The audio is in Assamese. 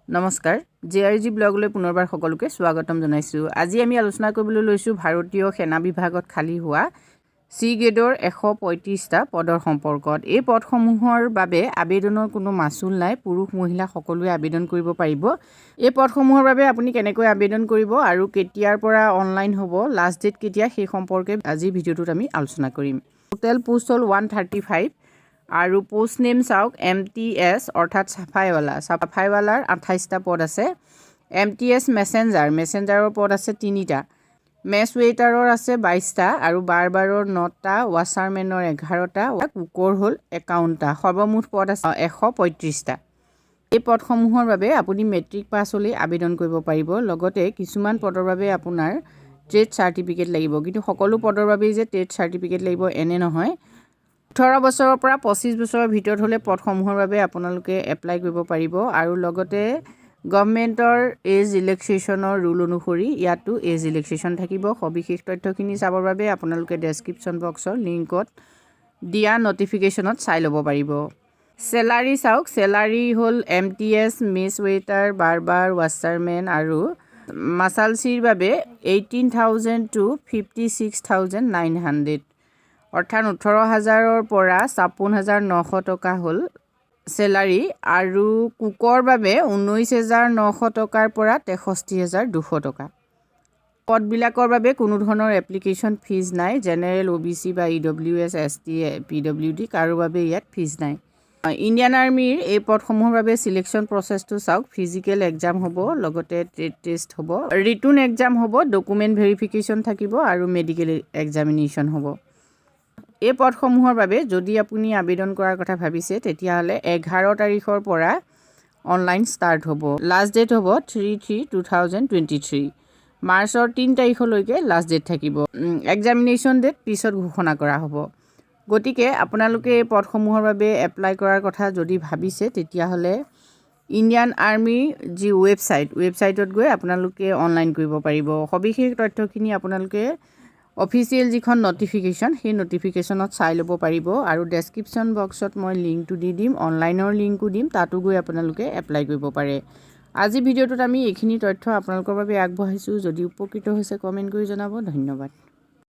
নমস্কাৰ জেআৰজি ব্লগলৈ পুনৰবাৰ সকলোকে স্বাগতম জনাইছোঁ। আজি আমি আলোচনা কৰিবলৈ লৈছোঁ ভাৰতীয় সেনা বিভাগত খালী হোৱা চি গ্ৰেডৰ 135টা পদৰ সম্পৰ্কত। এই পদসমূহৰ বাবে আবেদনৰ কোনো মাচুল নাই, পুৰুষ মহিলা সকলোৱে আবেদন কৰিব পাৰিব। এই পদসমূহৰ বাবে আপুনি কেনেকৈ আবেদন কৰিব আৰু কেতিয়াৰ পৰা অনলাইন হ'ব, লাষ্ট ডেট কেতিয়া, সেই সম্পৰ্কে আজি ভিডিঅ'টোত আমি আলোচনা কৰিম। টোটেল পোষ্ট হ'ল 135 আৰু পোষ্ট নেম চাওক MTS অৰ্থাৎ চাফাইৱালাৰ 28টা পদ আছে। MTS মেছেঞ্জাৰৰ পদ আছে 3টা, মেছ ৱেইটাৰৰ আছে 22টা আৰু বাৰবাৰৰ 9টা, ৱাছাৰমেনৰ 11টা, কুকৰ হ'ল 51টা। সৰ্বমুঠ পদ আছে 135টা। এই পদসমূহৰ বাবে আপুনি মেট্ৰিক পাছ হ'লেই আবেদন কৰিব পাৰিব। লগতে কিছুমান পদৰ বাবে আপোনাৰ ট্ৰেড চাৰ্টিফিকেট লাগিব, কিন্তু সকলো পদৰ বাবেই যে ট্ৰেড চাৰ্টিফিকেট লাগিব এনে নহয়। 18 বছৰৰ পৰা 25 বছৰৰ ভিতৰত হ'লে পদসমূহৰ বাবে আপোনালোকে এপ্লাই কৰিব পাৰিব। আৰু লগতে গভৰ্ণমেণ্টৰ এজ ৰিলেক্সেশ্যনৰ ৰুল অনুসৰি ইয়াতো এজ ৰিলেক্সেশ্যন থাকিব। সবিশেষ তথ্যখিনি চাবৰ বাবে আপোনালোকে ডেছক্ৰিপশ্যন বক্সৰ লিংকত দিয়া ন'টিফিকেশ্যনত চাই ল'ব পাৰিব। চেলাৰী চাওক, চেলাৰী হ'ল MTS, মেছ ৱেইটাৰ, বাৰবাৰ, ৱাছাৰমেন আৰু মাছালচিৰ বাবে 18,000 to 56,900, অৰ্থাৎ 18,000ৰ পৰা 56,900 টকা হ'ল চেলাৰী। আৰু কুকৰ বাবে 19,900 টকাৰ পৰা 63,200 টকা। পদবিলাকৰ বাবে কোনো ধৰণৰ এপ্লিকেশ্যন ফিজ নাই। জেনেৰেল, OBC বা EWS, ST, PWD কাৰো বাবে ইয়াত ফিজ নাই। ইণ্ডিয়ান আৰ্মিৰ এই পদসমূহৰ বাবে চিলেকশ্যন প্ৰচেছটো চাওক। ফিজিকেল এক্সাম হ'ব, লগতে ট্ৰেড টেষ্ট হ'ব, ৰিটন এক্সাম হ'ব, ডকুমেণ্ট ভেৰিফিকেশ্যন থাকিব আৰু মেডিকেল এক্সামিনেশ্যন হ'ব। এই পদসমূহৰ বাবে যদি আপুনি আবেদন কৰাৰ কথা ভাবিছে তেতিয়াহ'লে 11 তাৰিখৰ পৰা অনলাইন ষ্টাৰ্ট হ'ব। লাষ্ট ডেট হ'ব 3/3/2023। মাৰ্চৰ 3 তাৰিখলৈকে লাষ্ট ডেট থাকিব। এক্সামিনেশ্যন ডেট পিছত ঘোষণা কৰা হ'ব। গতিকে আপোনালোকে এই পদসমূহৰ বাবে এপ্লাই কৰাৰ কথা যদি ভাবিছে তেতিয়াহ'লে ইণ্ডিয়ান আৰ্মিৰ যি ৱেবছাইটত গৈ আপোনালোকে অনলাইন কৰিব পাৰিব। সবিশেষ তথ্যখিনি আপোনালোকে অফিচিয়েল যিখন ন'টিফিকেশ্যন সেই ন'টিফিকেশ্যনত চাই ল'ব পাৰিব। আৰু ডেছক্ৰিপশ্যন বক্সত মই লিংকটো দি দিম, অনলাইনৰ লিংকো দিম, তাতো গৈ আপোনালোকে এপ্লাই কৰিব পাৰে। আজি ভিডিঅ'টোত আমি এইখিনি তথ্য আপোনালোকৰ বাবে আগবঢ়াইছোঁ। যদি উপকৃত হৈছে কমেণ্ট কৰি জনাব। ধন্যবাদ।